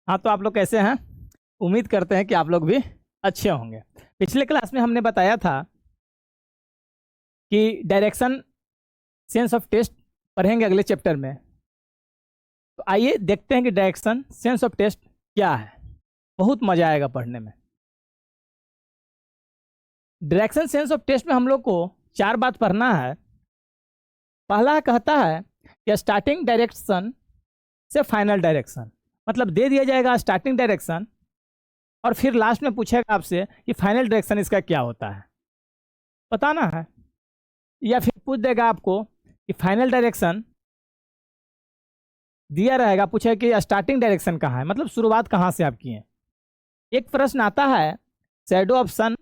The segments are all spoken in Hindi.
हाँ, तो आप लोग कैसे हैं? उम्मीद करते हैं कि आप लोग भी अच्छे होंगे। पिछले क्लास में हमने बताया था कि डायरेक्शन सेंस ऑफ टेस्ट पढ़ेंगे अगले चैप्टर में। तो आइए देखते हैं कि डायरेक्शन सेंस ऑफ टेस्ट क्या है। बहुत मजा आएगा पढ़ने में। डायरेक्शन सेंस ऑफ टेस्ट में हम लोग को 4 बात पढ़ना है। पहला कहता है कि स्टार्टिंग डायरेक्शन से फाइनल डायरेक्शन, मतलब दे दिया जाएगा स्टार्टिंग डायरेक्शन और फिर लास्ट में पूछेगा आपसे कि फाइनल डायरेक्शन इसका क्या होता है, बताना है। या फिर पूछ देगा आपको कि फाइनल डायरेक्शन दिया रहेगा, पूछेगा कि स्टार्टिंग डायरेक्शन कहाँ है, मतलब शुरुआत कहाँ से आप किए। एक प्रश्न आता है शैडो ऑफ सन,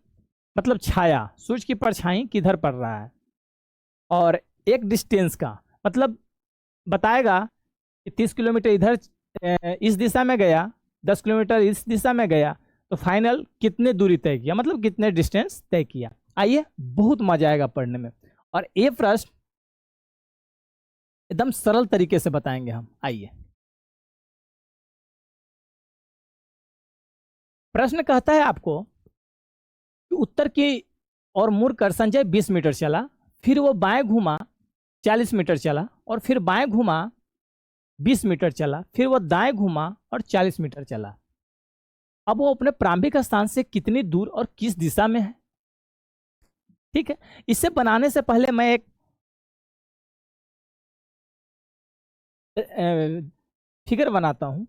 मतलब छाया, सूरज की परछाई किधर पड़ रहा है। और एक डिस्टेंस का मतलब बताएगा कि 30 किलोमीटर इधर इस दिशा में गया, 10 किलोमीटर इस दिशा में गया, तो फाइनल कितने दूरी तय किया, मतलब कितने डिस्टेंस तय किया। आइए, बहुत मजा आएगा पढ़ने में। और ये प्रश्न एकदम सरल तरीके से बताएंगे हम। आइए, प्रश्न कहता है आपको कि उत्तर की ओर मुड़कर संजय 20 मीटर चला, फिर वो बाएं घूमा 40 मीटर चला, और फिर बाएं घूमा 20 मीटर चला, फिर वो दाएं घूमा और 40 मीटर चला। अब वो अपने प्रारंभिक स्थान से कितनी दूर और किस दिशा में है। ठीक है, इसे बनाने से पहले मैं एक फिगर बनाता हूं।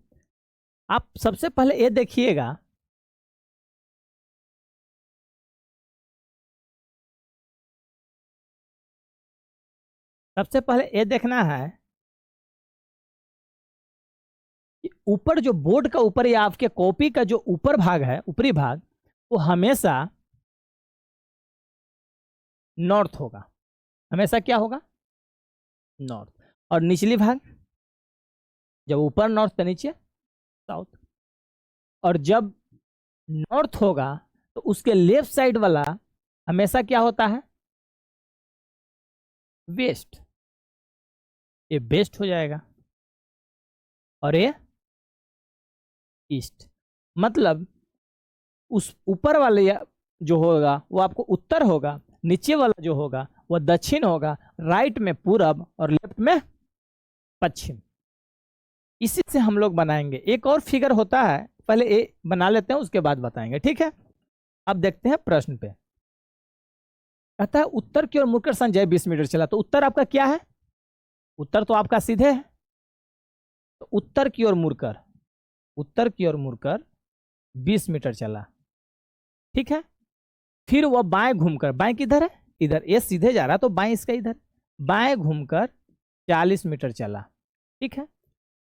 आप सबसे पहले ये देखिएगा, सबसे पहले ये देखना है कि ऊपर जो बोर्ड का ऊपर या आपके कॉपी का जो ऊपर भाग है, ऊपरी भाग, वो हमेशा नॉर्थ होगा। हमेशा क्या होगा? नॉर्थ। और निचली भाग, जब ऊपर नॉर्थ तो नीचे साउथ। और जब नॉर्थ होगा तो उसके लेफ्ट साइड वाला हमेशा क्या होता है? वेस्ट। ये वेस्ट हो जाएगा और ये ईस्ट। मतलब उस ऊपर वाले जो होगा वो आपको उत्तर होगा, नीचे वाला जो होगा वो दक्षिण होगा, राइट में पूरब और लेफ्ट में पश्चिम। इसी से हम लोग बनाएंगे। एक और फिगर होता है, पहले ये बना लेते हैं उसके बाद बताएंगे, ठीक है। अब देखते हैं प्रश्न पे। कहता है उत्तर की ओर मुड़कर संजय 20 मीटर चला, तो उत्तर आपका क्या है? उत्तर तो आपका सीधे है, तो उत्तर की ओर मुड़कर, उत्तर की ओर मुड़कर 20 मीटर चला, ठीक है। फिर वह बाएं घूमकर, बाएं किधर है? इधर। ये सीधे जा रहा तो बाएं इसका इधर, बाएं घूमकर 40 मीटर चला, ठीक है।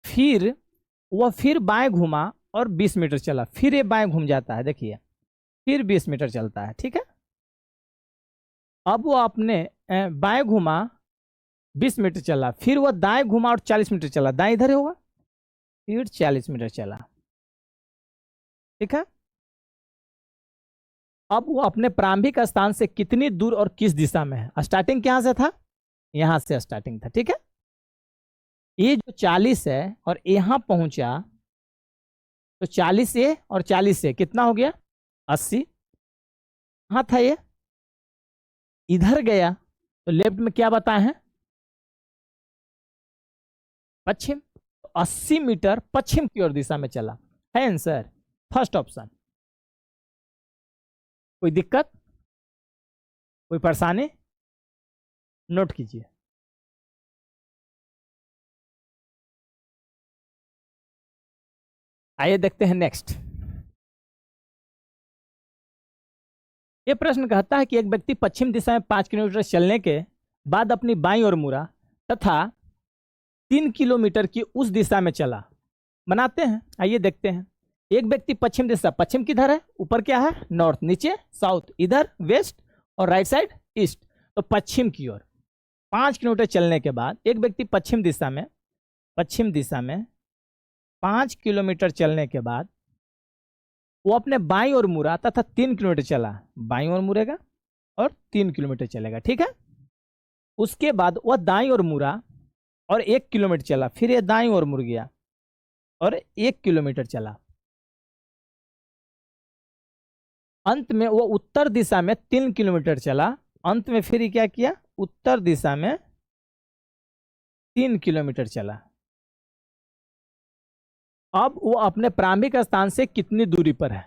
फिर वह फिर बाएं घूमा और 20 मीटर चला, फिर ये बाएं घूम जाता है, देखिए, फिर 20 मीटर चलता है, ठीक है। अब वो अपने बाएं घूमा 20 मीटर चला, फिर वह दाएं घुमा और 40 मीटर चला, दाएं इधर होगा, फिर 40 मीटर चला, ठीक है। अब वो अपने प्रारंभिक स्थान से कितनी दूर और किस दिशा में है। स्टार्टिंग कहां से था? यहां से स्टार्टिंग था, ठीक है। ये जो 40 है और यहां पहुंचा, तो 40 से और 40 से कितना हो गया? 80। कहां था ये? इधर गया, तो लेफ्ट में क्या बताए हैं? पश्चिम। तो 80 मीटर पश्चिम की ओर दिशा में चला है आंसर, फर्स्ट ऑप्शन। कोई दिक्कत, कोई परेशानी? नोट कीजिए। आइए देखते हैं नेक्स्ट। ये प्रश्न कहता है कि एक व्यक्ति पश्चिम दिशा में 5 किलोमीटर चलने के बाद अपनी बाईं ओर मुड़ा तथा 3 किलोमीटर की उस दिशा में चला। बनाते हैं, आइए देखते हैं। एक व्यक्ति पश्चिम दिशा, पश्चिम किधर है? ऊपर क्या है? नॉर्थ, नीचे साउथ, इधर वेस्ट और राइट साइड ईस्ट। तो पश्चिम की ओर 5 किलोमीटर चलने के बाद एक व्यक्ति पश्चिम दिशा में, पश्चिम दिशा में 5 किलोमीटर चलने के बाद वो अपने बाईं ओर मुड़ा तथा 3 किलोमीटर चला, बाईं ओर मुड़ेगा और 3 किलोमीटर चलेगा, ठीक है। उसके बाद वह दाईं ओर मुड़ा और 1 किलोमीटर चला, फिर ये दाईं ओर मुड़ गया और 1 किलोमीटर चला। अंत में वो उत्तर दिशा में 3 किलोमीटर चला। अंत में फिर क्या किया, उत्तर दिशा में 3 किलोमीटर चला। अब वो अपने प्रारंभिक स्थान से कितनी दूरी पर है,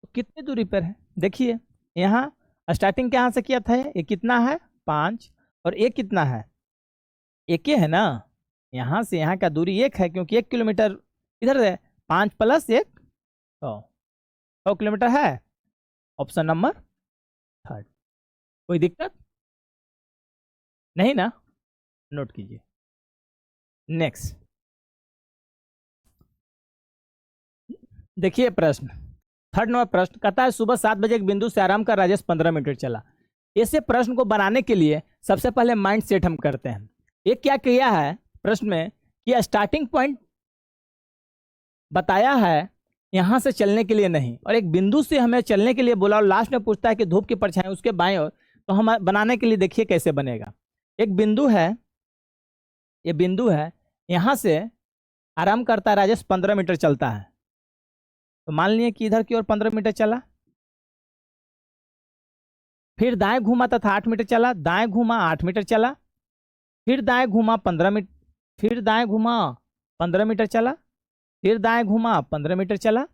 तो कितनी दूरी पर है देखिए, यहाँ स्टार्टिंग कहाँ से किया था, ये कितना है 5, और ये कितना है, एक ही है ना, यहाँ से यहाँ का दूरी 1 है, क्योंकि 1 किलोमीटर इधर है, 5 + 1 100 किलोमीटर है। Option number 3। कोई दिक्कत नहीं ना, नोट कीजिए। नेक्स्ट देखिए प्रश्न, 3rd नंबर प्रश्न कहता है सुबह 7 बजे एक बिंदु से आरंभ कर राजेश 15 मीटर चला। ऐसे प्रश्न को बनाने के लिए सबसे पहले माइंड सेट हम करते हैं। ये क्या किया है प्रश्न में कि स्टार्टिंग पॉइंट बताया है यहां से चलने के लिए नहीं, और एक बिंदु से हमें चलने के लिए बोला, और लास्ट में पूछता है कि धूप की परछाई उसके बाएं ओर, तो हम बनाने के लिए देखिए कैसे बनेगा। एक बिंदु है, ये बिंदु है, यहां से आरंभ करता है राजेश 15 मीटर चलता है, तो मान लिया कि इधर की ओर 15 मीटर चला, फिर दाएं घूमा तथा 8 मीटर चला, दाएं घूमा 8 मीटर चला, फिर दाएं घूमा 15 मीटर, फिर दाएं घूमा 15 मीटर चला, फिर दाएं घूमा 15 मीटर चला,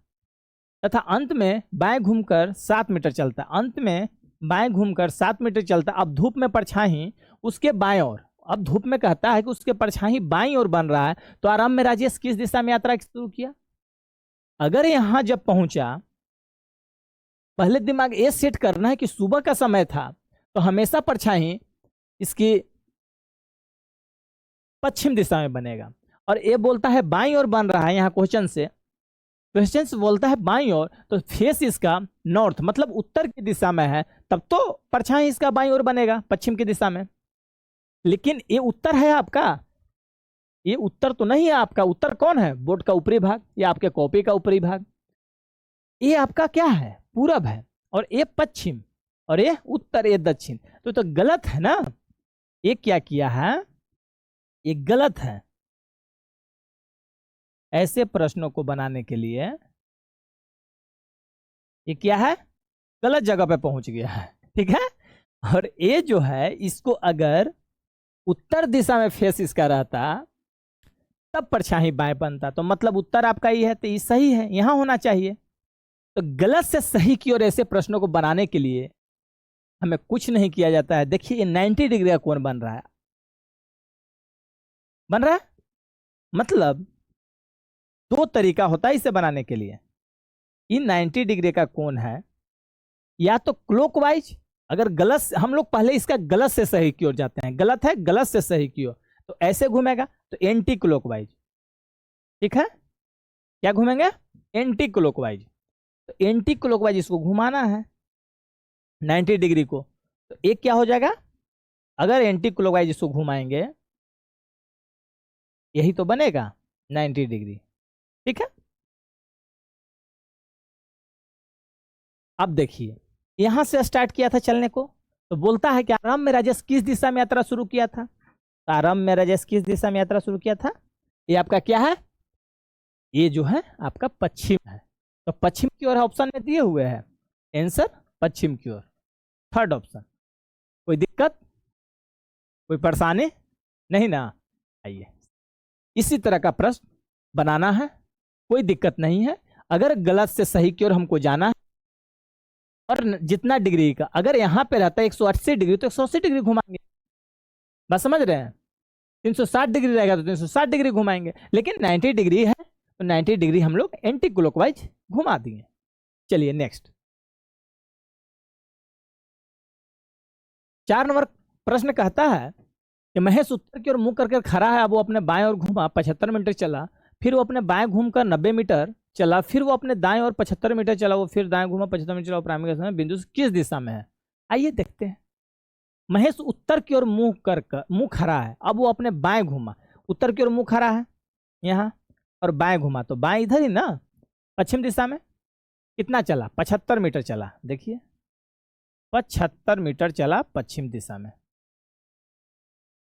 तथा अंत में बाएं घूमकर 7 मीटर चलता। अंत में बाएं घूमकर 7 मीटर चलता। अब धूप में परछाई उसके बाएं ओर, अब धूप में कहता है कि उसके परछाई बाईं ओर बन रहा है, तो आरंभ में राजेश किस दिशा में यात्रा शुरू किया। अगर यहां जब पहुंचा, पहले दिमाग ये सेट करना है कि सुबह का समय था, तो हमेशा परछाई इसकी पश्चिम दिशा में बनेगा, और ये बोलता है बाईं ओर बन रहा है, यहाँ क्वेश्चन से बोलता है बाईं ओर, तो फेस इसका नॉर्थ मतलब उत्तर की दिशा में है, तब तो परछाई इसका बाईं ओर बनेगा पश्चिम की दिशा में। लेकिन ये उत्तर है आपका, ये उत्तर तो नहीं है आपका। उत्तर कौन है, बोर्ड का ऊपरी भाग या आपके कॉपी का ऊपरी भाग। ये आपका क्या है, पूरब है, और ये पश्चिम, और ये उत्तर, ये दक्षिण, तो गलत है ना। ये क्या किया है, ये गलत है। ऐसे प्रश्नों को बनाने के लिए ये क्या है, गलत जगह पे पहुंच गया है, ठीक है। और ये जो है, इसको अगर उत्तर दिशा में फेस इसका रहता, तब परछाई बाएं बनता, तो मतलब उत्तर आपका ही है, तो ये सही है, यहां होना चाहिए। तो गलत से सही की ओर ऐसे प्रश्नों को बनाने के लिए हमें कुछ नहीं किया जाता है। देखिए ये 90 डिग्री का कोण बन रहा है, मतलब 2 तरीका होता है इसे बनाने के लिए। ये 90 डिग्री का कोण है, या तो क्लॉकवाइज, अगर गलत, हम लोग पहले इसका गलत से सही की ओर जाते हैं, गलत है गलत से सही की ओर, तो ऐसे घूमेगा, तो एंटी क्लॉकवाइज, ठीक है। क्या घूमेंगे, एंटी क्लॉकवाइज, तो एंटी क्लॉकवाइज इसको घुमाना है 90 डिग्री को, तो एक क्या हो जाएगा, अगर एंटी क्लॉकवाइज इसको घुमाएंगे, यही तो बनेगा 90 डिग्री, ठीक है। अब देखिए यहां से स्टार्ट किया था चलने को, तो बोलता है कि आरंभ में राजेश किस दिशा में यात्रा शुरू किया था। तो आरंभ में राजेश किस दिशा में यात्रा शुरू किया था, ये आपका क्या है, ये जो है आपका पश्चिम है, तो पश्चिम की ओर ऑप्शन में दिए हुए हैं, आंसर पश्चिम की ओर, 3rd ऑप्शन। कोई दिक्कत, कोई परेशानी नहीं ना। आइए इसी तरह का प्रश्न बनाना है, कोई दिक्कत नहीं है। अगर गलत से सही की ओर हमको जाना है, और जितना डिग्री का, अगर यहाँ पे रहता है 180 डिग्री, तो 180 डिग्री घुमाएंगे, बस समझ रहे हैं। 360 डिग्री रहेगा तो 360 डिग्री घुमाएंगे, लेकिन 90 डिग्री है, तो 90 डिग्री हम लोग एंटी क्लॉकवाइज घुमा दिए। चलिए नेक्स्ट, 4 नंबर प्रश्न कहता है कि महेश उत्तर की ओर मुंह करके खड़ा है, अब वो अपने बाएं ओर घूमा 75 मीटर चला, फिर वो अपने बाएं घूमकर 90 मीटर चला, फिर वो अपने दाएं ओर 75 मीटर चला, वो फिर दाएं घूमा 75 मीटर चला, प्रारंभिक समय बिंदु से किस दिशा में है। आइए देखते हैं। महेश उत्तर की ओर मुंह खड़ा है, अब वो अपने बाएं घूमा, उत्तर की ओर मुंह खड़ा है यहाँ, और बाएं घूमा, तो बाएं इधर ही ना, पश्चिम दिशा में। कितना चला, 75 मीटर चला, देखिए 75 मीटर चला पश्चिम दिशा में।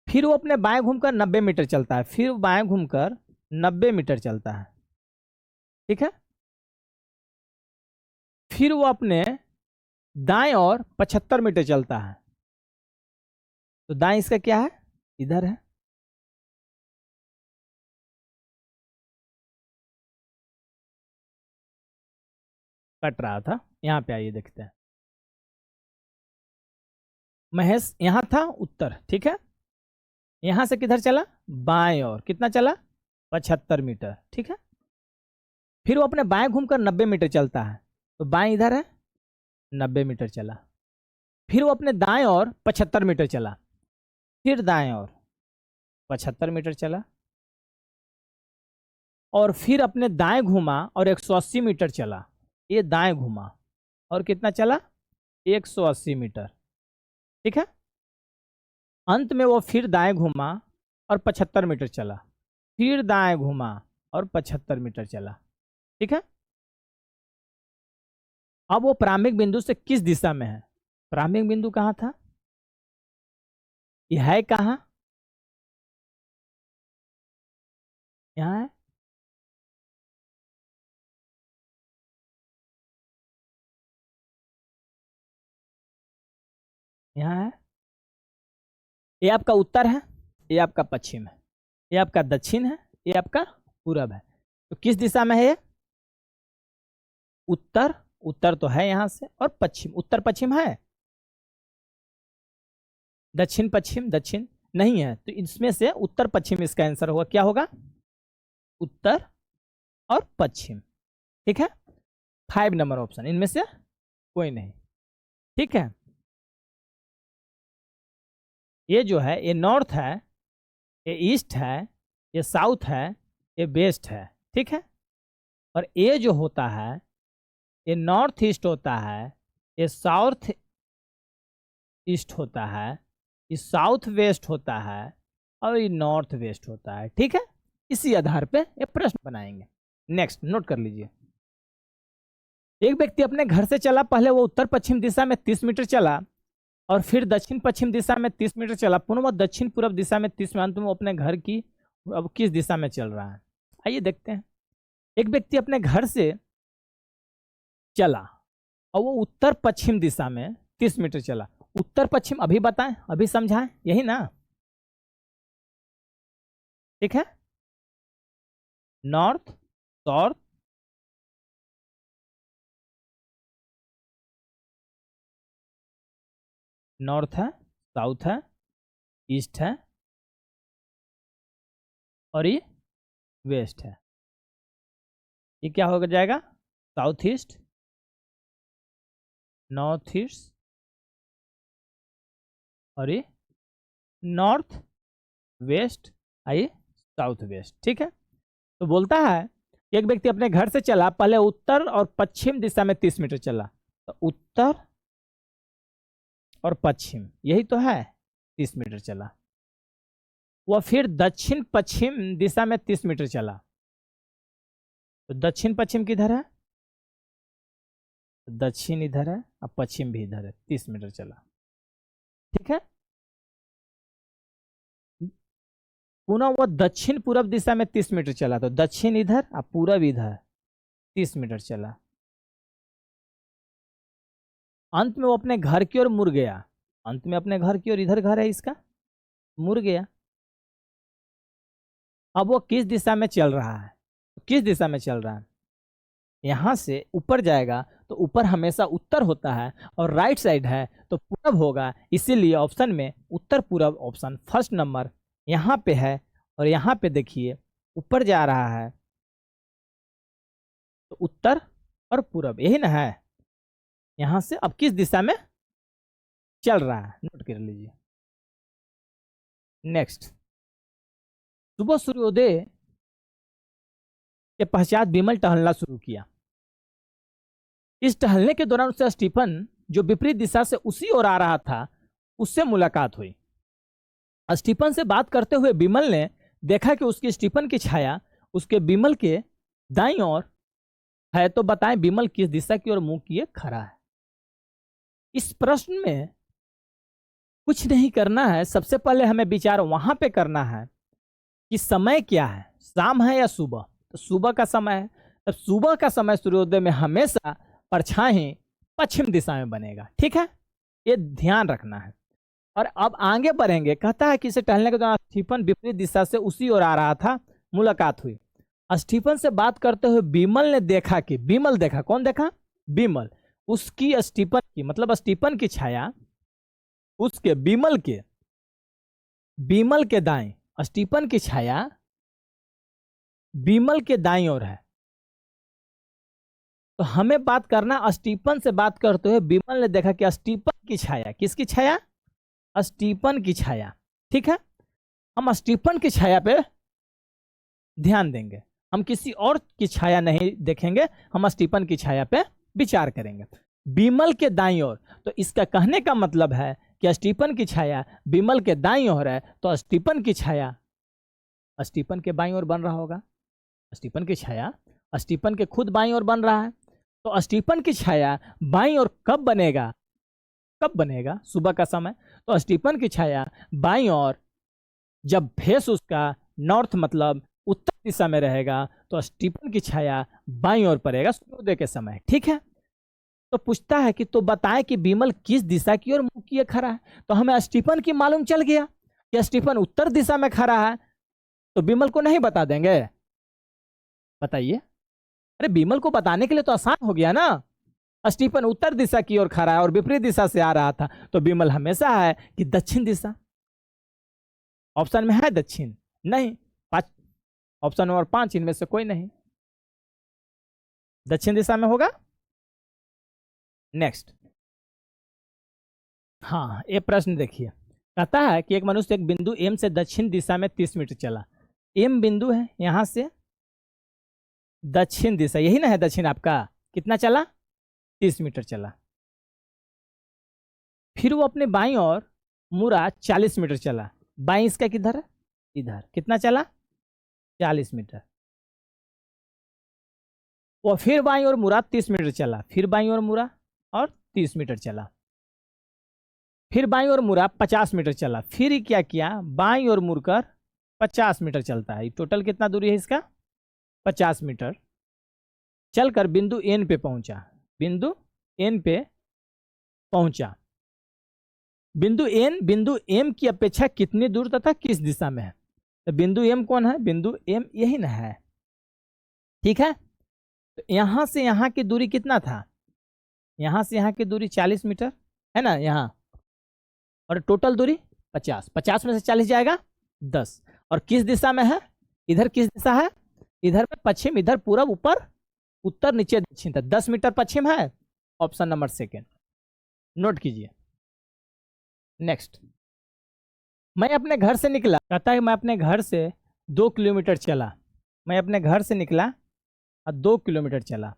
फिर वो अपने बाएं घूमकर 90 मीटर चलता है, फिर बाएं घूमकर 90 मीटर चलता है, ठीक है। फिर वो अपने दाएं और 75 मीटर चलता है, तो दाएं इसका क्या है, इधर है। कट रहा था, यहां पे आइए देखते हैं। महेश यहां था उत्तर, ठीक है। यहां से किधर चला, बाएं और, कितना चला, 75 मीटर, ठीक है। फिर वो अपने बाएं घूमकर 90 मीटर चलता है, तो बाएं इधर है, 90 मीटर चला। फिर वो अपने दाएं और 75 मीटर चला, फिर दाएं और 75 मीटर चला, और फिर अपने दाएं घूमा और 180 मीटर चला। ये दाएं घूमा और कितना चला, 180 मीटर, ठीक है। अंत में वो फिर दाएं घूमा और 75 मीटर चला, फिर दाएं घूमा और 75 मीटर चला, ठीक है। अब वो प्रारंभिक बिंदु से किस दिशा में है, प्रारंभिक बिंदु कहाँ था, ये है कहाँ, यहाँ है, यहाँ है। ये आपका उत्तर है, ये आपका पश्चिम है, ये आपका दक्षिण है, ये आपका पूरब है। तो किस दिशा में है ये, उत्तर, उत्तर तो है यहां से, और पश्चिम, उत्तर पश्चिम है, दक्षिण पश्चिम, दक्षिण नहीं है। तो इसमें से उत्तर पश्चिम इसका आंसर होगा, क्या होगा, उत्तर और पश्चिम, ठीक है। 5 नंबर ऑप्शन, इनमें से कोई नहीं, ठीक है। ये जो है, ये नॉर्थ है, ये ईस्ट है, ये साउथ है, ये वेस्ट है, ठीक है। और ये जो होता है, ये नॉर्थ ईस्ट होता है, ये साउथ ईस्ट होता है, ये साउथ वेस्ट होता है, और ये नॉर्थ वेस्ट होता है, ठीक है। इसी आधार पे ये प्रश्न बनाएंगे। नेक्स्ट नोट कर लीजिए। एक व्यक्ति अपने घर से चला, पहले वो उत्तर पश्चिम दिशा में 30 मीटर चला, और फिर दक्षिण पश्चिम दिशा में 30 मीटर चला, पुनः वह दक्षिण पूर्व दिशा में 30 में, अंत में वो अपने घर की अब किस दिशा में चल रहा है। आइए देखते हैं। एक व्यक्ति अपने घर से चला और वो उत्तर पश्चिम दिशा में 30 मीटर चला। उत्तर पश्चिम अभी बताएं, अभी समझाएं, यही ना, ठीक है। नॉर्थ, साउथ, नॉर्थ है, साउथ है, ईस्ट है, और ये वेस्ट है। ये क्या हो जाएगा, साउथ ईस्ट, नॉर्थ ईस्ट, और ये नॉर्थ वेस्ट, आइए साउथ वेस्ट, ठीक है। तो बोलता है कि एक व्यक्ति अपने घर से चला, पहले उत्तर और पश्चिम दिशा में 30 मीटर चला, तो उत्तर और पश्चिम यही तो है, 30 मीटर चला। वह फिर दक्षिण पश्चिम दिशा में 30 मीटर चला, तो दक्षिण पश्चिम किधर है, दक्षिण इधर है और पश्चिम भी इधर है, 30 मीटर चला, ठीक है। पुनः वह दक्षिण पूर्व दिशा में 30 मीटर चला, तो दक्षिण इधर और पूरब इधर, 30 मीटर चला। अंत में वो अपने घर की ओर मुड़ गया, अंत में अपने घर की ओर, इधर घर है इसका, मुड़ गया। अब वो किस दिशा में चल रहा है, किस दिशा में चल रहा है, यहां से ऊपर जाएगा तो ऊपर हमेशा उत्तर होता है, और राइट साइड है तो पूरब होगा, इसीलिए ऑप्शन में उत्तर पूरब ऑप्शन फर्स्ट नंबर यहाँ पे है। और यहाँ पे देखिए ऊपर जा रहा है, तो उत्तर और पूरब यही ना है। यहाँ से अब किस दिशा में चल रहा है, नोट कर लीजिए। नेक्स्ट, सुबह सूर्योदय के पश्चात विमल टहलना शुरू किया। इस टहलने के दौरान उससे स्टीफन, जो विपरीत दिशा से उसी ओर आ रहा था, उससे मुलाकात हुई। स्टीफन से बात करते हुए विमल ने देखा कि उसकी स्टीफन की छाया उसके विमल के दाईं ओर है, तो बताएं विमल किस दिशा की ओर मुंह किए खड़ा है। इस प्रश्न में कुछ नहीं करना है, सबसे पहले हमें विचार वहां पे करना है कि समय क्या है, शाम है या सुबह। तो सुबह का समय है, तब सुबह का समय सूर्योदय में हमेशा परछाई पश्चिम दिशा में बनेगा। ठीक है, ये ध्यान रखना है। और अब आगे बढ़ेंगे, कहता है कि इसे टहलने के दौरान स्टीफन विपरीत दिशा से उसी ओर आ रहा था। मुलाकात हुई। स्टीफन से बात करते हुए बीमल ने देखा कि, बीमल देखा, कौन देखा? बीमल। उसकी स्टीफन की मतलब स्टीफन की छाया उसके बीमल के दाएं, स्टीफन की छाया बीमल के दाईं ओर है। तो हमें बात करना, स्टीफन से बात करते हुए बीमल ने देखा कि स्टीफन की छाया, किसकी छाया? स्टीफन की छाया। ठीक है, हम स्टीफन की छाया पे ध्यान देंगे, हम किसी और की छाया नहीं देखेंगे, हम स्टीफन की छाया पे विचार करेंगे। बीमल के दाईं ओर, तो इसका कहने का मतलब है कि स्टीफन की छाया बीमल के दाईं ओर है, तो स्टीफन की छाया स्टीफन के बाईं ओर बन रहा होगा। स्टीफन की छाया स्टीफन के खुद बाईं ओर बन रहा है। तो स्टीफन की छाया बाईं ओर कब बनेगा? कब बनेगा? सुबह का समय। तो स्टीफन की छाया बाईं ओर जब फेस उसका नॉर्थ मतलब उत्तर दिशा में रहेगा, तो स्टीफन की छाया बाईं ओर पड़ेगा सूर्योदय के समय। ठीक है, तो पूछता है कि तो बताएं कि बीमल किस दिशा की ओर मुंह किए खड़ा है। तो हमें स्टीफन की मालूम चल गया कि स्टीफन उत्तर दिशा में खड़ा है, तो बीमल को नहीं बता देंगे? बताइए। अरे बीमल को बताने के लिए तो आसान हो गया ना, स्टीफन उत्तर दिशा की ओर खड़ा है और विपरीत दिशा से आ रहा था, तो बीमल हमेशा है कि दक्षिण दिशा। ऑप्शन में है दक्षिण? नहीं। ऑप्शन नंबर 5 इनमें से कोई नहीं, दक्षिण दिशा में होगा। नेक्स्ट, हाँ, ये प्रश्न देखिए, कहता है कि एक मनुष्य एक बिंदु एम से दक्षिण दिशा में 30 मीटर चला। एम बिंदु है, यहां से दक्षिण दिशा, यही ना है दक्षिण आपका, कितना चला? 30 मीटर चला। फिर वो अपने बाईं ओर मुड़ा 40 मीटर चला। बाईं इसका किधर है? इधर। कितना चला? 40 मीटर। वो फिर बाईं ओर मुड़ा 30 मीटर चला। फिर बाईं ओर मुड़ा और 30 मीटर चला। फिर बाईं ओर मुड़ा 50 मीटर चला। फिर क्या किया? बाईं ओर मुड़कर 50 मीटर चलता है। टोटल कितना दूरी है इसका? 50 मीटर। चलकर बिंदु एन पे पहुंचा। बिंदु एन पे पहुंचा। बिंदु एम की अपेक्षा कितनी दूर तथा किस दिशा में है? तो बिंदु एम कौन है? बिंदु एम यही ना है। ठीक है, तो यहां से यहां की दूरी कितना था? यहां से यहां की दूरी 40 मीटर है ना यहां, और टोटल दूरी 50। 50 में से 40 जाएगा 10। और किस दिशा में है? इधर किस दिशा है? इधर में पश्चिम, इधर पूरब, ऊपर उत्तर, नीचे दक्षिण था। 10 मीटर पश्चिम है। ऑप्शन नंबर 2 नोट कीजिए। नेक्स्ट, मैं अपने घर से निकला। कहता है मैं अपने घर से 2 किलोमीटर चला। मैं अपने घर से निकला और 2 किलोमीटर चला।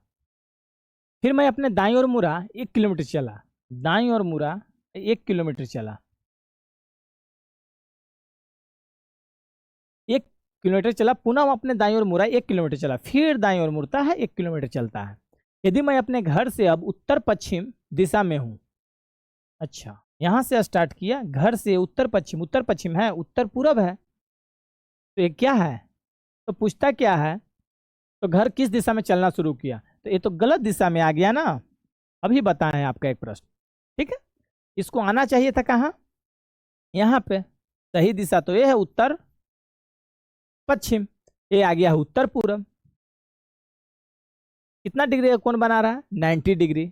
फिर मैं अपने दाईं ओर मुड़ा 1 किलोमीटर चला। दाईं ओर मुड़ा 1 किलोमीटर चला। 1 किलोमीटर चला, पुनः अपने दाईं ओर मुड़ा 1 किलोमीटर चला। फिर दाईं ओर मुड़ता है, 1 किलोमीटर चलता है। यदि मैं अपने घर से अब उत्तर पश्चिम दिशा में हूँ, अच्छा यहां से स्टार्ट किया, घर से उत्तर पश्चिम है, उत्तर पूरब है, तो ये क्या है? तो पूछता क्या है? तो घर किस दिशा में चलना शुरू किया? तो ये तो गलत दिशा में आ गया ना। अभी बताएं आपका एक प्रश्न। ठीक है, इसको आना चाहिए था कहाँ? यहाँ पे। सही दिशा तो ये है उत्तर पश्चिम, ये आ गया है उत्तर पूरब। कितना डिग्री का कोण बना रहा है? 90 डिग्री।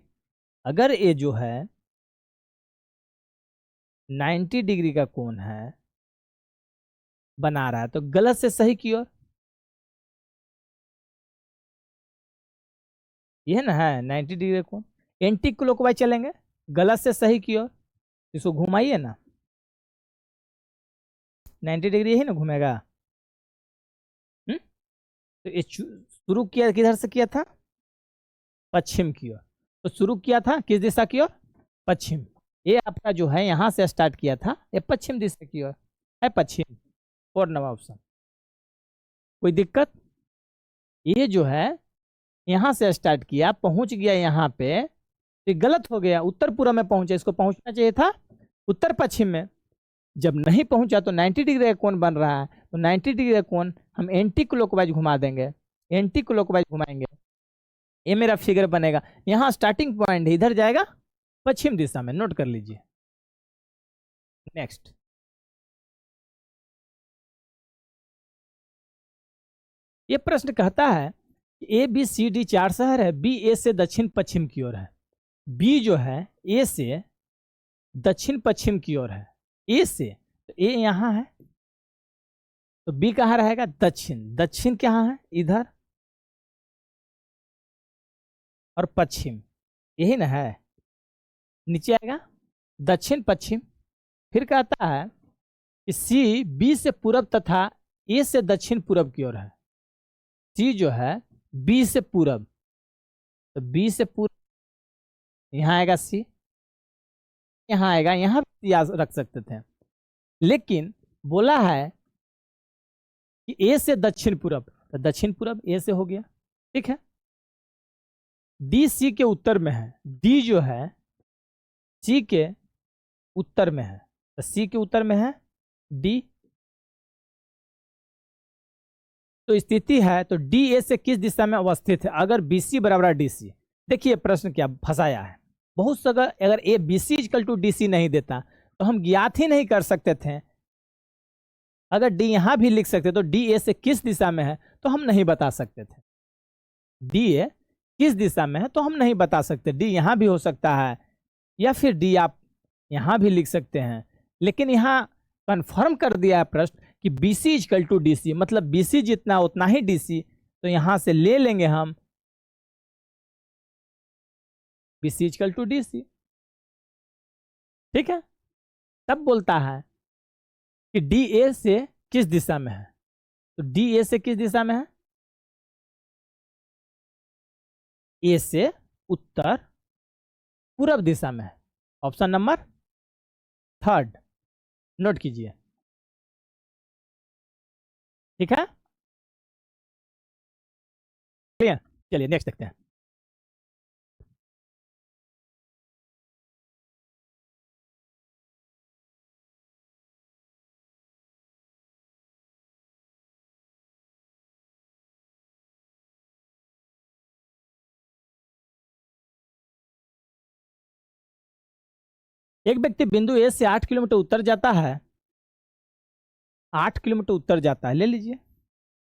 अगर ये जो है 90 डिग्री का कोण है बना रहा है, तो गलत से सही की ओर, ये ना है 90 डिग्री का कोण। एंटी क्लॉकवाइज चलेंगे, गलत से सही की ओर। इसको घुमाइए ना, 90 डिग्री यही ना घूमेगा। तो ये शुरू किया किधर से किया था? पश्चिम की ओर। तो शुरू किया था किस दिशा की ओर? पश्चिम। ये आपका जो है यहां से स्टार्ट किया था, ये पश्चिम दिशा की ओर है, पश्चिम। और नवा ऑप्शन, कोई दिक्कत? ये जो है यहां से स्टार्ट किया, पहुंच गया यहाँ पे, तो ये गलत हो गया, उत्तर पूर्व में पहुंचा। इसको पहुंचना चाहिए था उत्तर पश्चिम में। जब नहीं पहुंचा तो 90 डिग्री का कोण बन रहा है, तो 90 डिग्री का कोण हम एंटी क्लॉकवाइज घुमा देंगे। एंटी क्लॉकवाइज घुमाएंगे ये मेरा फिगर बनेगा। यहां स्टार्टिंग पॉइंट इधर जाएगा पश्चिम दिशा में, नोट कर लीजिए। नेक्स्ट, ये प्रश्न कहता है ए बी सी डी 4 शहर है, बी ए से दक्षिण पश्चिम की ओर है। बी जो है ए से दक्षिण पश्चिम की ओर है, ए से, तो ए यहां है, तो बी कहाँ रहेगा, दक्षिण। दक्षिण कहाँ है, इधर, और पश्चिम यही ना है, नीचे आएगा दक्षिण पश्चिम। फिर कहता है कि सी बी से पूरब तथा ए से दक्षिण पूरब की ओर है। सी जो है बी से पूरब, तो बी से पूरब यहां आएगा सी, यहां आएगा, यहां भी याद रख सकते थे, लेकिन बोला है कि ए से दक्षिण पूरब, तो दक्षिण पूरब ए से हो गया। ठीक है, डी सी के उत्तर में है, डी जो है सी के उत्तर में है, तो सी के उत्तर में है डी, तो स्थिति है, तो डी ए से किस दिशा में अवस्थित है, अगर बी सी बराबर डी सी। देखिए प्रश्न क्या फंसाया है, बहुत सगा अगर A B C equal to D C नहीं देता तो हम ज्ञात ही नहीं कर सकते थे। अगर डी यहां भी लिख सकते तो डी ए से किस दिशा में है तो हम नहीं बता सकते थे, डी ए किस दिशा में है तो हम नहीं बता सकते। डी यहां भी हो सकता है, या फिर डी आप यहां भी लिख सकते हैं, लेकिन यहां कंफर्म कर दिया है प्रश्न कि B C equal to D C, मतलब बी सी जितना उतना ही डी सी, तो यहां से ले लेंगे हम B C equal to D C. ठीक है, तब बोलता है कि डी ए से किस दिशा में है, तो डी ए से किस दिशा में है, ए से उत्तर पूरब दिशा में है। ऑप्शन नंबर 3 नोट कीजिए। ठीक है, क्लियर, चलिए नेक्स्ट देखते हैं। एक व्यक्ति बिंदु ए से 8 किलोमीटर उत्तर जाता है, 8 किलोमीटर उत्तर जाता है, ले लीजिए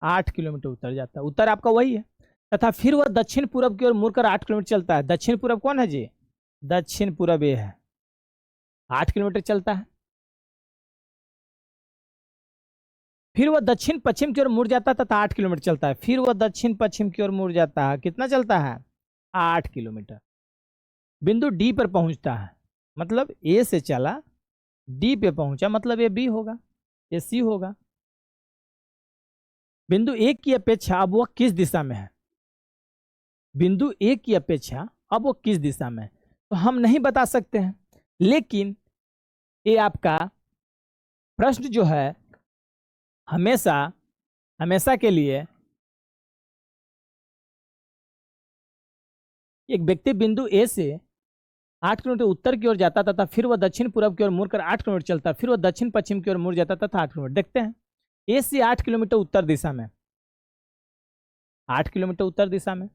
8 किलोमीटर उत्तर जाता है, उत्तर आपका वही है, तथा फिर वह दक्षिण पूरब की ओर मुड़कर 8 किलोमीटर चलता है। दक्षिण पूरब कौन है जी, दक्षिण पूरब ये है, 8 किलोमीटर चलता है। फिर वह दक्षिण पश्चिम की ओर मुड़ जाता है तथा 8 किलोमीटर चलता है। फिर वह दक्षिण पश्चिम की ओर मुड़ जाता है, कितना चलता है, 8 किलोमीटर। बिंदु डी पर पहुंचता है, मतलब ए से चला डी पे पहुंचा, मतलब ये बी होगा, ये सी होगा। बिंदु ए की अपेक्षा अब वह किस दिशा में है, बिंदु ए की अपेक्षा अब वो किस दिशा में है, तो हम नहीं बता सकते हैं, लेकिन ये आपका प्रश्न जो है हमेशा हमेशा के लिए, एक व्यक्ति बिंदु ए से 8 किलोमीटर उत्तर की ओर जाता तथा फिर वह दक्षिण पूर्व की ओर मुड़कर 8 किलोमीटर चलता, फिर वह दक्षिण पश्चिम की ओर मुड़ जाता तथा 8 किलोमीटर। देखते हैं, ए से 8 किलोमीटर उत्तर दिशा में, 8 किलोमीटर उत्तर दिशा में,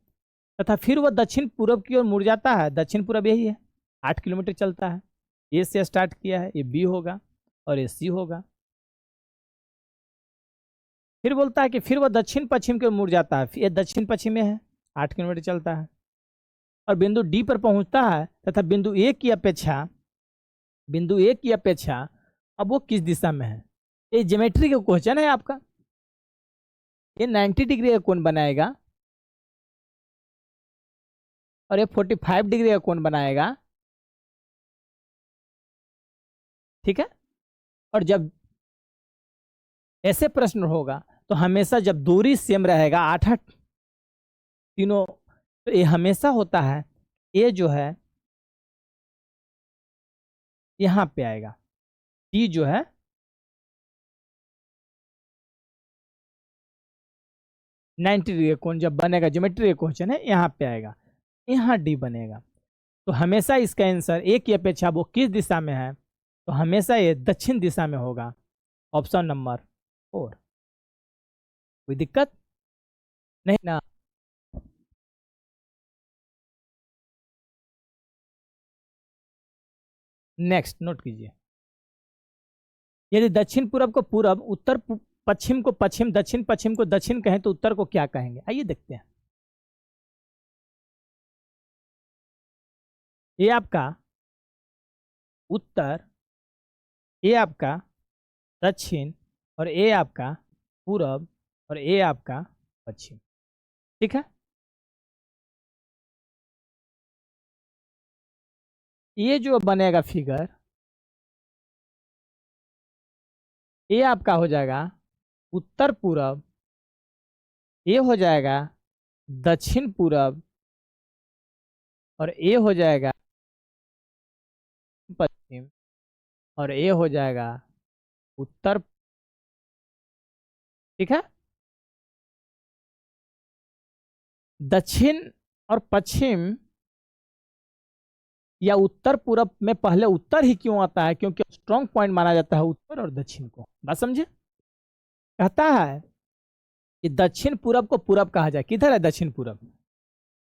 तथा फिर वह दक्षिण पूर्व की ओर मुड़ जाता है, दक्षिण पूर्व यही है, 8 किलोमीटर चलता है। ए से स्टार्ट किया है, ये बी होगा और ये सी होगा। फिर बोलता है कि फिर वह दक्षिण पश्चिम की ओर मुड़ जाता है, ये दक्षिण पश्चिम में है, 8 किलोमीटर चलता है, और बिंदु डी पर पहुंचता है तथा बिंदु ए की अपेक्षा अब वो किस दिशा में है। ये ज्योमेट्री का क्वेश्चन है आपका, ये 90 डिग्री का कोण बनाएगा और ये 45 डिग्री का कोण बनाएगा। ठीक है, और जब ऐसे प्रश्न होगा तो हमेशा जब दूरी सेम रहेगा 8-8 तीनों, तो ये हमेशा होता है, ये जो है यहां पे आएगा, डी जो है नाइन्टी डिग्री कोण जब बनेगा, ज्योमेट्री क्वेश्चन है, यहाँ पे आएगा, यहाँ डी बनेगा। तो हमेशा इसका आंसर ए की अपेक्षा वो किस दिशा में है, तो हमेशा ये दक्षिण दिशा में होगा। Option number 4। कोई दिक्कत नहीं ना। नेक्स्ट नोट कीजिए, यदि दक्षिण पूरब को पूरब, उत्तर पश्चिम को पश्चिम, दक्षिण पश्चिम को दक्षिण कहें तो उत्तर को क्या कहेंगे? आइए देखते हैं। ये आपका उत्तर, ये आपका दक्षिण, और ये आपका पूरब, और ये आपका पश्चिम। ठीक है, ये जो बनेगा फिगर, ये आपका हो जाएगा उत्तर पूरब, ये हो जाएगा दक्षिण पूरब, और ये हो जाएगा पश्चिम, और ये हो जाएगा उत्तर। ठीक है, दक्षिण और पश्चिम या उत्तर पूरब में पहले उत्तर ही क्यों आता है? क्योंकि स्ट्रॉन्ग पॉइंट माना जाता है उत्तर और दक्षिण को। बात समझे? कहता है कि दक्षिण पूरब को पूरब कहा जाए। किधर है दक्षिण पूरब?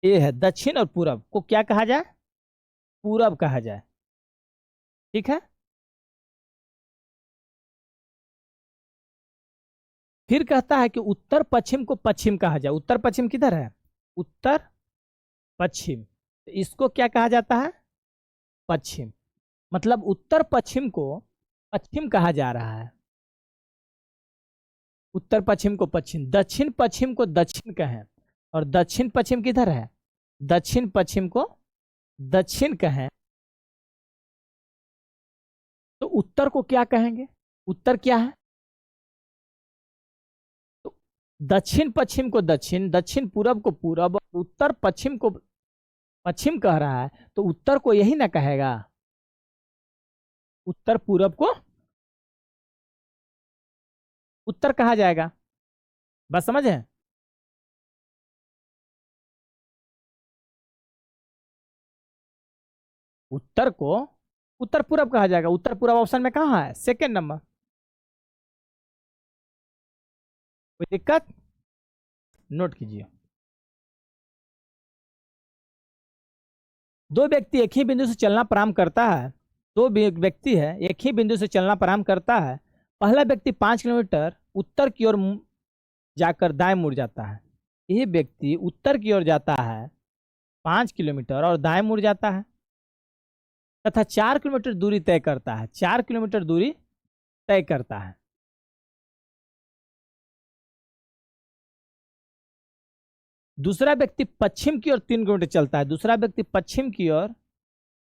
ये है दक्षिण, और पूरब को क्या कहा जाए? पूरब कहा जाए। ठीक है, फिर कहता है कि उत्तर पश्चिम को पश्चिम कहा जाए। उत्तर पश्चिम किधर है? उत्तर पश्चिम, तो इसको क्या कहा जाता है? पश्चिम। मतलब उत्तर पश्चिम को पश्चिम कहा जा रहा है, उत्तर पश्चिम को पश्चिम। दक्षिण पश्चिम को दक्षिण कहें, और दक्षिण पश्चिम किधर है? दक्षिण पश्चिम को दक्षिण कहें तो उत्तर को क्या कहेंगे? उत्तर क्या है? तो दक्षिण पश्चिम को दक्षिण, दक्षिण पूरब को पूरब, और उत्तर पश्चिम को पश्चिम कह रहा है, तो उत्तर को यही ना कहेगा? उत्तर पूरब को उत्तर कहा जाएगा। बस समझे? उत्तर को उत्तर पूरब कहा जाएगा। उत्तर पूरब ऑप्शन में कहाँ है? Second number. कोई दिक्कत? नोट कीजिए, दो व्यक्ति एक ही बिंदु से चलना प्रारंभ करता है। दो व्यक्ति है, एक ही बिंदु से चलना प्रारंभ करता है। पहला व्यक्ति 5 किलोमीटर उत्तर की ओर जाकर दाएं मुड़ जाता है। यह व्यक्ति उत्तर की ओर जाता है 5 किलोमीटर और दाएं मुड़ जाता है, तथा 4 किलोमीटर दूरी तय करता है। 4 किलोमीटर दूरी तय करता है। दूसरा व्यक्ति पश्चिम की ओर 3 किलोमीटर चलता है। दूसरा व्यक्ति पश्चिम की ओर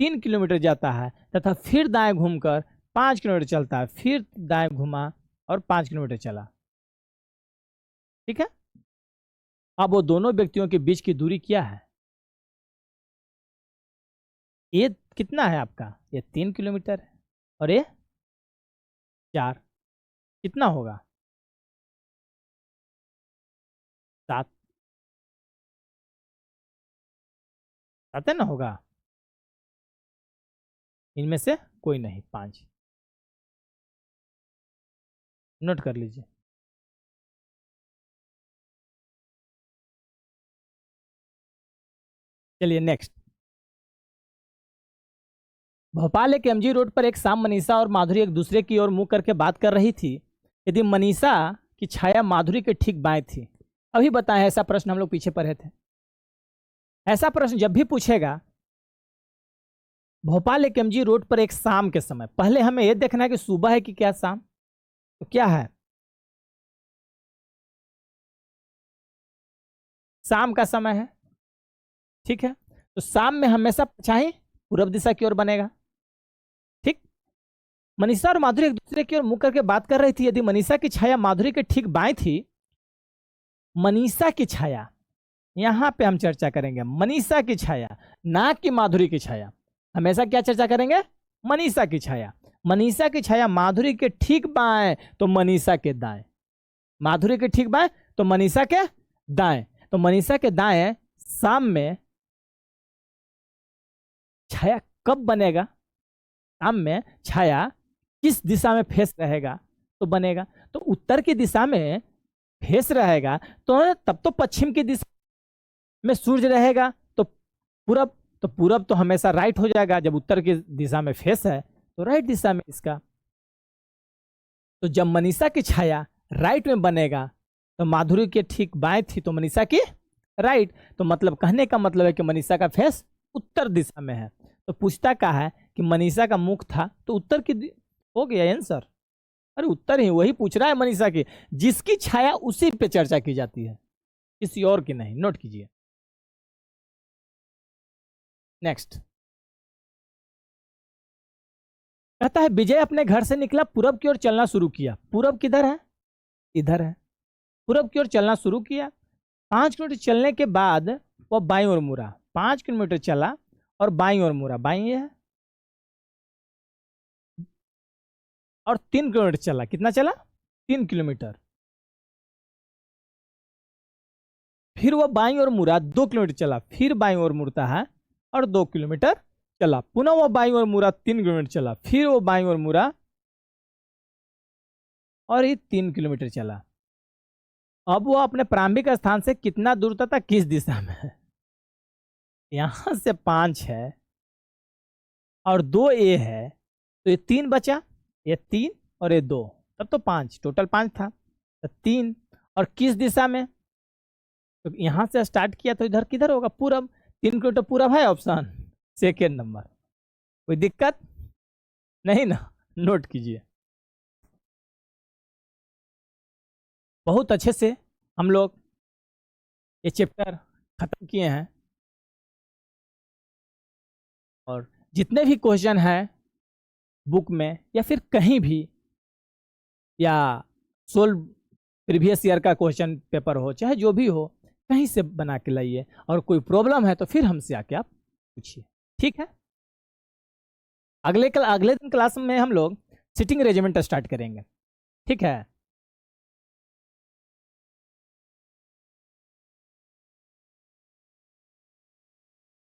3 किलोमीटर जाता है, तथा फिर दाएं घूमकर 5 किलोमीटर चलता है। फिर दाएं घुमा और 5 किलोमीटर चला। ठीक है, अब वो दोनों व्यक्तियों के बीच की दूरी क्या है? ये कितना है आपका? ये 3 किलोमीटर है, और ये 4। कितना होगा? 7। 7 है ना? होगा इनमें से कोई नहीं, 5। नोट कर लीजिए। चलिए नेक्स्ट। भोपाल एक एमजी रोड पर एक शाम मनीषा और माधुरी एक दूसरे की ओर मुंह करके बात कर रही थी। यदि मनीषा की छाया माधुरी के ठीक बाएं थी। अभी बताएं, ऐसा प्रश्न हम लोग पीछे पढ़े थे। ऐसा प्रश्न जब भी पूछेगा, भोपाल एक एमजी रोड पर एक शाम के समय, पहले हमें यह देखना है कि सुबह है कि क्या शाम। तो क्या है? शाम का समय है। ठीक है, तो शाम में हमेशा चाहे पूर्व दिशा की ओर बनेगा। ठीक, मनीषा और माधुरी एक दूसरे की ओर मुंह करके बात कर रही थी। यदि मनीषा की छाया माधुरी के ठीक बाएं थी, मनीषा की छाया, यहां पे हम चर्चा करेंगे मनीषा की छाया, ना कि माधुरी की छाया। हमेशा क्या चर्चा करेंगे? मनीषा की छाया। मनीषा की छाया माधुरी के ठीक बाएं तो मनीषा के दाएं, माधुरी के ठीक बाएं तो मनीषा के दाएं। तो मनीषा के दाएं शाम में छाया कब बनेगा? शाम में छाया किस दिशा में फेस रहेगा तो बनेगा? तो उत्तर की दिशा में फेस रहेगा तो तब तो पश्चिम की दिशा में सूर्य रहेगा। तो पूरब, तो पूरब तो हमेशा राइट हो जाएगा जब उत्तर की दिशा में फेस है। तो राइट दिशा में इसका। तो जब मनीषा की छाया राइट में बनेगा तो माधुरी के ठीक बाएं थी, तो मनीषा की राइट। तो मतलब कहने का मतलब है कि मनीषा का फेस उत्तर दिशा में है। तो पूछता क्या है कि मनीषा का मुख था तो उत्तर की हो गया आंसर। अरे उत्तर ही वही पूछ रहा है मनीषा की, जिसकी छाया उसी पे चर्चा की जाती है, किसी और की नहीं। नोट कीजिए। नेक्स्ट कहता है विजय अपने घर से निकला, पूरब की ओर चलना शुरू किया। पूरब किधर है? इधर है। पूरब की ओर चलना शुरू किया। 5 किलोमीटर चलने के बाद वह बाईं ओर मुड़ा। 5 किलोमीटर चला और बाईं ओर मुड़ा, बाईं है। और 3 किलोमीटर चला। कितना चला? 3 किलोमीटर। फिर वह बाईं ओर मुड़ा, 2 किलोमीटर चला, फिर बाईं ओर मुड़ता है और 2 किलोमीटर चला। पुनः वह बाईं ओर मुड़ा, 3 किलोमीटर चला, फिर वो बाईं ओर मुड़ा और ये 3 किलोमीटर चला। अब वो अपने प्रारंभिक स्थान से कितना दूर था, किस दिशा में है? यहां से 5 है और 2 ए है, तो ये 3 बचा, ये 3 और ये 2, तब तो 5, टोटल 5 था। तो 3 और किस दिशा में? तो यहां से स्टार्ट किया तो इधर किधर होगा? पूरब। 3 किलोमीटर पूरब है ऑप्शन सेकेंड नंबर। कोई दिक्कत नहीं ना? नोट कीजिए। बहुत अच्छे से हम लोग ये चैप्टर खत्म किए हैं और जितने भी क्वेश्चन हैं बुक में या फिर कहीं भी, या सोल्व प्रीवियस ईयर का क्वेश्चन पेपर हो, चाहे जो भी हो, कहीं से बना के लाइए। और कोई प्रॉब्लम है तो फिर हमसे आके आप पूछिए, ठीक है? अगले दिन क्लास में हम लोग सिटिंग रेजिमेंट स्टार्ट करेंगे, ठीक है?